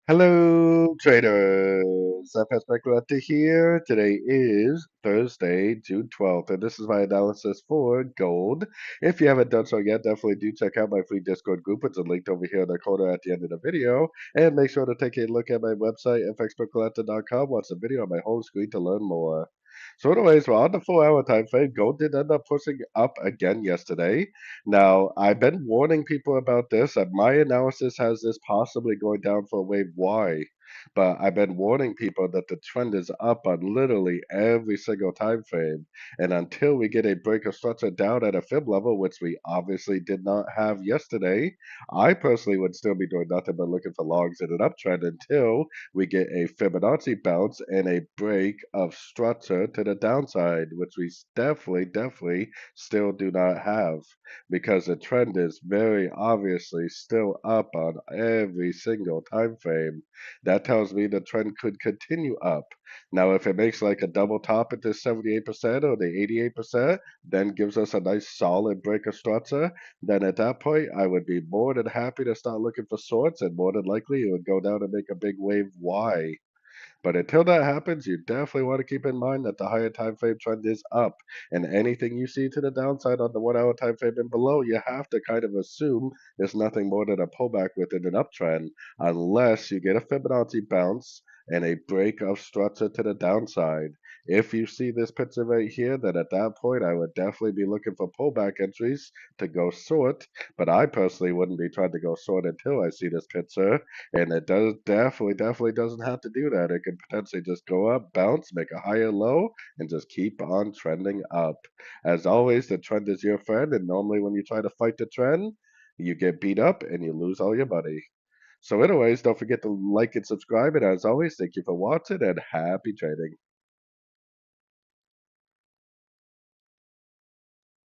Hello, traders. FX Pip Collector here. Today is Thursday, June 12th, and this is my analysis for gold. If you haven't done so yet, definitely do check out my free Discord group. It's linked over here in the corner at the end of the video. And make sure to take a look at my website, fxpipcollector.com. Watch the video on my home screen to learn more. So anyways, we're on the 4 hour time frame. Gold did end up pushing up again yesterday. Now, I've been warning people about this. My analysis has this possibly going down for wave Y, but I've been warning people that the trend is up on literally every single time frame. And until we get a break of structure down at a fib level, which we obviously did not have yesterday, I personally would still be doing nothing but looking for longs in an uptrend until we get a Fibonacci bounce and a break of structure to the downside, which we definitely still do not have because the trend is very obviously still up on every single time frame. That tells me the trend could continue up. Now, if it makes like a double top at this 78% or the 88%, then gives us a nice solid break of structure, then at that point, I would be more than happy to start looking for sorts, and more than likely it would go down and make a big wave Y. But until that happens, you definitely want to keep in mind that the higher time frame trend is up, and anything you see to the downside on the 1 hour time frame and below, you have to kind of assume is nothing more than a pullback within an uptrend, unless you get a Fibonacci bounce and a break of structure to the downside. If you see this picture right here, then at that point, I would definitely be looking for pullback entries to go short. But I personally wouldn't be trying to go short until I see this picture, and it does definitely doesn't have to do that. It could potentially just go up, bounce, make a higher low, and just keep on trending up. As always, the trend is your friend, and normally when you try to fight the trend, you get beat up and you lose all your money. So anyways, don't forget to like and subscribe, and as always, thank you for watching and happy trading.